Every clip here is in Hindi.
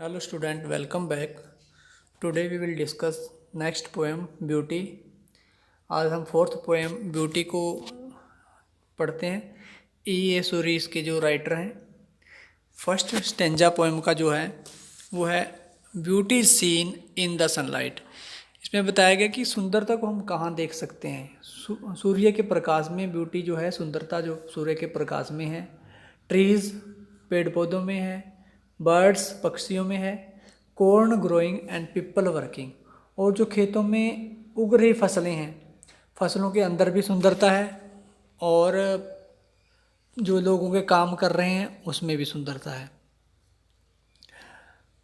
Hello student, welcome back. Today we will discuss next poem Beauty. आज हम फोर्थ पोएम ब्यूटी को पढ़ते हैं। ए सूरी इसके जो राइटर हैं। फर्स्ट स्टेंजा पोएम का जो है वो है beauty seen in the sunlight. इसमें बताया गया कि सुंदरता को हम कहाँ देख सकते हैं। सूर्य के प्रकाश में ब्यूटी जो है, सुंदरता जो सूर्य के प्रकाश में है। ट्रीज पेड़ पौधों में है, बर्ड्स पक्षियों में है, corn growing and people working, और जो खेतों में उग रही फसलें हैं, फसलों के अंदर भी सुंदरता है, और जो लोगों के काम कर रहे हैं उसमें भी सुंदरता है।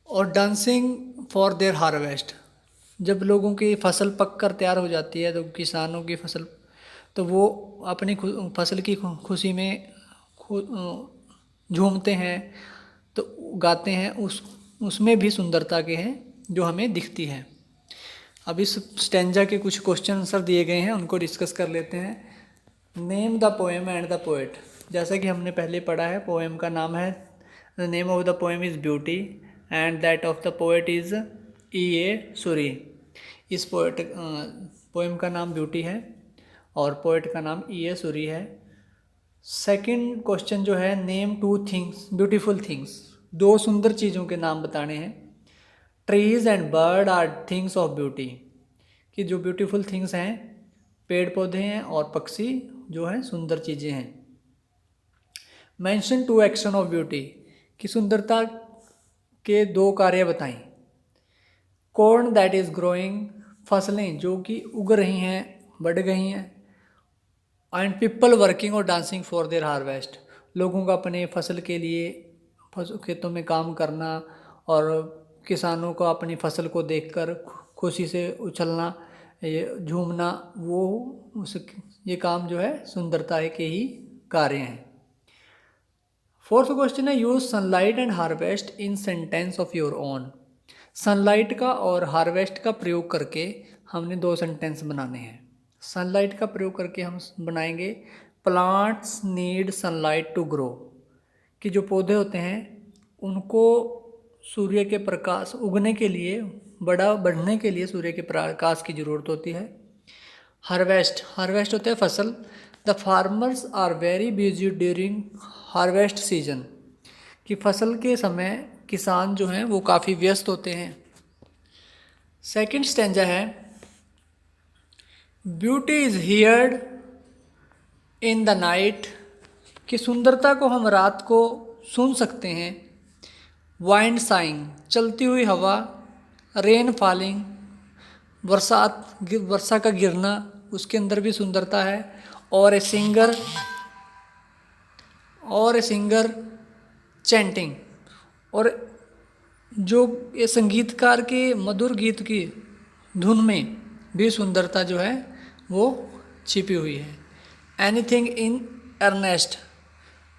और डांसिंग फॉर देयर हार्वेस्ट, जब लोगों की फसल पक कर तैयार हो जाती है तो किसानों की फसल, तो वो अपनी फसल की खुशी में झूमते हैं, तो गाते हैं, उसमें भी सुंदरता के हैं जो हमें दिखती है। अब इस स्टेंजा के कुछ क्वेश्चन आंसर दिए गए हैं, उनको डिस्कस कर लेते हैं। Name the poem and the poet, जैसा कि हमने पहले पढ़ा है, पोएम का नाम है, the name of the poem is beauty and that of the poet is a Suri. इस पोएम का नाम ब्यूटी है और पोएट का नाम ए सूरी है। सेकंड क्वेश्चन जो है, name two things beautiful things, दो सुंदर चीज़ों के नाम बताने हैं। Trees and bird are things of beauty, कि जो ब्यूटीफुल थिंग्स हैं पेड़ पौधे हैं और पक्षी जो हैं सुंदर चीज़ें हैं। Mention two action of beauty, कि सुंदरता के दो कार्य बताएं। कॉर्न दैट इज़ ग्रोइंग, फसलें जो कि उग रही हैं, बढ़ गई हैं। एंड पीपल वर्किंग और डांसिंग फॉर देयर हार्वेस्ट, लोगों का अपने फसल के लिए खेतों में काम करना और किसानों को अपनी फसल को देखकर खुशी से उछलना, ये झूमना, वो उस ये काम जो है सुंदरता के ही कार्य हैं। फोर्थ क्वेश्चन है, use sunlight and harvest in sentence of your own. Sunlight का और हार्वेस्ट का प्रयोग करके हमने दो सेंटेंस बनाने हैं। सनलाइट का प्रयोग करके हम बनाएंगे, plants need sunlight to grow, कि जो पौधे होते हैं उनको सूर्य के प्रकाश उगने के लिए, बढ़ने के लिए सूर्य के प्रकाश की ज़रूरत होती है। हार्वेस्ट, हार्वेस्ट होता है फसल। The farmers are very busy during harvest season, कि फसल के समय किसान जो हैं वो काफ़ी व्यस्त होते हैं। सेकंड स्टेंजा है, beauty is heard in the night, कि सुंदरता को हम रात को सुन सकते हैं। वाइंड साइंग, चलती हुई हवा। रेन फॉलिंग, वर्षा का गिरना, उसके अंदर भी सुंदरता है। और ए सिंगर चैंटिंग, और जो ये संगीतकार के मधुर गीत की धुन में भी सुंदरता जो है वो छिपी हुई है। एनीथिंग इन अर्नेस्ट,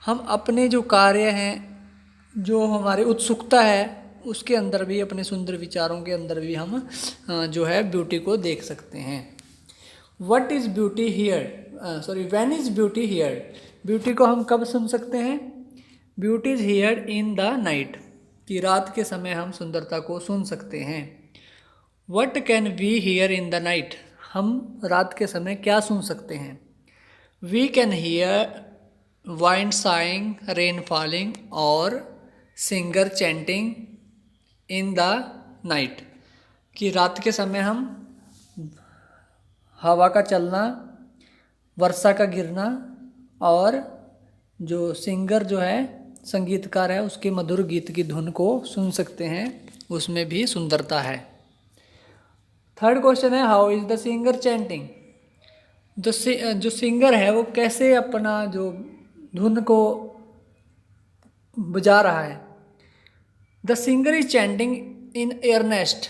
हम अपने जो कार्य हैं, जो हमारी उत्सुकता है, उसके अंदर भी, अपने सुंदर विचारों के अंदर भी हम जो है ब्यूटी को देख सकते हैं। What is beauty here, when is beauty here, beauty को हम कब सुन सकते हैं। Beauty is here in the night, कि रात के समय हम सुंदरता को सुन सकते हैं। What can we hear in the night, हम रात के समय क्या सुन सकते हैं। We can hear wind saying, rain falling और singer chanting in the night, कि रात के समय हम हवा का चलना, वर्षा का गिरना, और जो सिंगर जो है, संगीतकार है, उसके मधुर गीत की धुन को सुन सकते हैं, उसमें भी सुंदरता है। थर्ड क्वेश्चन है, how is the singer chanting, जो सिंगर है वो कैसे अपना जो धुन को बजा रहा है। The singer is chanting in earnest,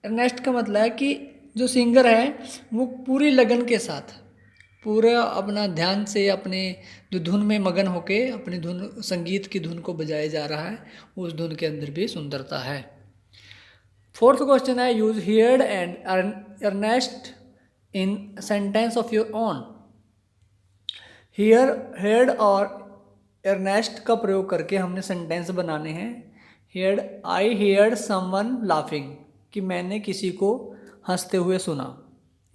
earnest का मतलब है कि जो सिंगर है वो पूरी लगन के साथ, पूरा अपना ध्यान से अपने जो धुन में मगन होके अपनी धुन, संगीत की धुन को बजाया जा रहा है, उस धुन के अंदर भी सुंदरता है। फोर्थ क्वेश्चन है, use heard and earnest in sentence of your own. Hear, head और अर्नेस्ट का प्रयोग करके हमने सेंटेंस बनाने हैं। आई हेयर्ड समवन लाफिंग, कि मैंने किसी को हंसते हुए सुना।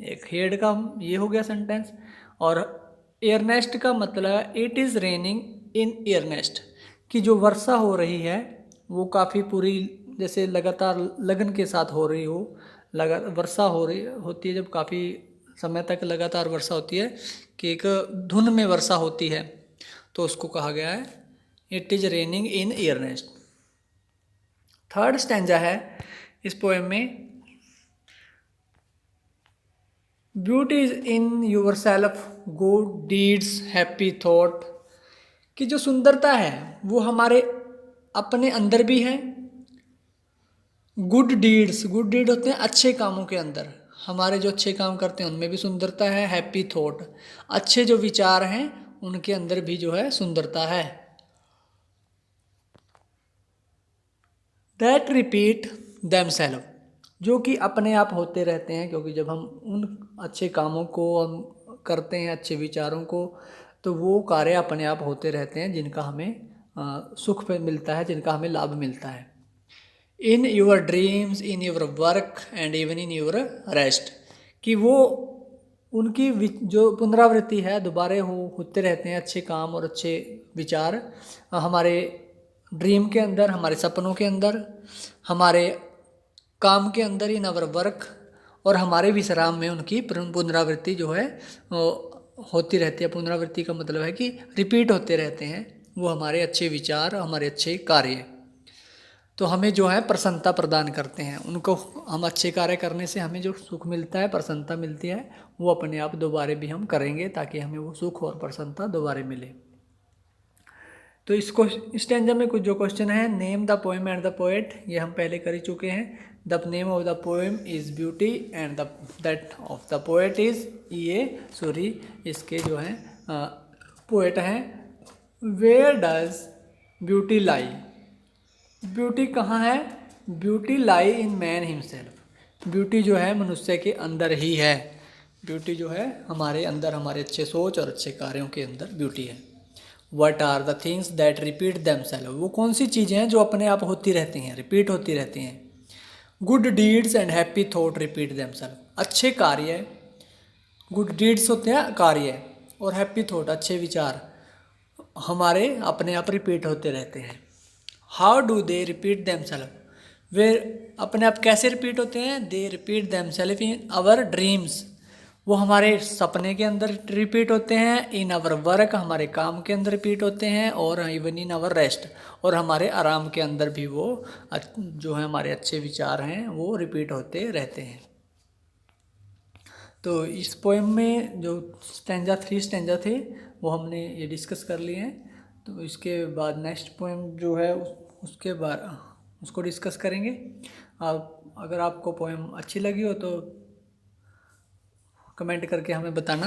एक हेयर्ड का ये हो गया सेंटेंस। और एयरनेस्ट का मतलब है इट इज़ रेनिंग इन एयरनेस्ट, कि जो वर्षा हो रही है वो काफ़ी पूरी, जैसे लगातार लगन के साथ हो रही हो। वर्षा हो रही होती है जब काफ़ी समय तक लगातार वर्षा होती है, कि एक धुन में वर्षा होती है, तो उसको कहा गया है it is raining in earnest. Third stanza है इस पोएम में, beauty is in yourself, good deeds happy thought, कि जो सुंदरता है वो हमारे अपने अंदर भी है। गुड डीड्स होते हैं अच्छे कामों के अंदर, हमारे जो अच्छे काम करते हैं उनमें भी सुंदरता है। हैप्पी थॉट, अच्छे जो विचार हैं उनके अंदर भी जो है सुंदरता है। दैट रिपीट देमसेल्फ, जो कि अपने आप होते रहते हैं, क्योंकि जब हम उन अच्छे कामों को हम करते हैं, अच्छे विचारों को, तो वो कार्य अपने आप होते रहते हैं जिनका हमें सुख मिलता है, जिनका हमें लाभ मिलता है। In your dreams, in your work and even in your rest, कि वो उनकी जो पुनरावृत्ति है दोबारा होते रहते हैं, अच्छे काम और अच्छे विचार हमारे ड्रीम के अंदर, हमारे सपनों के अंदर, हमारे काम के अंदर, इन अवर वर्क, और हमारे विश्राम में उनकी पुनरावृत्ति जो है होती रहती है। पुनरावृत्ति का मतलब है कि रिपीट होते रहते हैं वो हमारे अच्छे विचार, हमारे अच्छे कार्य, तो हमें जो है प्रसन्नता प्रदान करते हैं। उनको हम अच्छे कार्य करने से हमें जो सुख मिलता है, प्रसन्नता मिलती है, वो अपने आप दोबारा भी हम करेंगे ताकि हमें वो सुख और प्रसन्नता दोबारा मिले। तो इसको स्टैंजा में कुछ जो क्वेश्चन है, name the poem and the poet, ये हम पहले कर ही चुके हैं। The name of the poem is beauty and that of the poet is, ये सॉरी इसके जो हैं पोएट हैं। Where does beauty lie, beauty कहाँ है? Beauty lie in man himself, beauty जो है मनुष्य के अंदर ही है। ब्यूटी जो है हमारे अंदर, हमारे अच्छे सोच और अच्छे कार्यों के अंदर ब्यूटी है। What are the things that repeat themselves, वो कौन सी चीज़ें हैं जो अपने आप होती रहती हैं, रिपीट होती रहती हैं। Good deeds and happy thought repeat themselves, अच्छे कार्य, गुड डीड्स होते हैं कार्य, और हैप्पी थॉट अच्छे विचार हमारे अपने आप रिपीट होते रहते हैं। How do they repeat themselves, वे अपने आप कैसे रिपीट होते हैं? They repeat themselves in our dreams, वो हमारे सपने के अंदर रिपीट होते हैं। इन आवर वर्क, हमारे काम के अंदर रिपीट होते हैं। और इवन इन आवर रेस्ट, और हमारे आराम के अंदर भी वो जो है हमारे अच्छे विचार हैं वो रिपीट होते रहते हैं। तो इस पोएम में जो स्टैंजा 3 स्टैंजा थे वो हमने ये डिस्कस कर लिए हैं। तो इसके बाद नेक्स्ट पोएम जो है उसके बाद उसको डिस्कस करेंगे। आप अगर आपको पोएम अच्छी लगी हो तो कमेंट करके हमें बताना।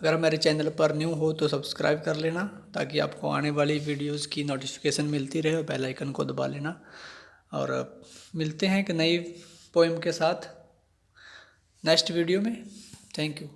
अगर हमारे चैनल पर न्यू हो तो सब्सक्राइब कर लेना ताकि आपको आने वाली वीडियोस की नोटिफिकेशन मिलती रहे, और बेल आइकन को दबा लेना। और मिलते हैं एक नई पोएम के साथ नेक्स्ट वीडियो में। Thank you.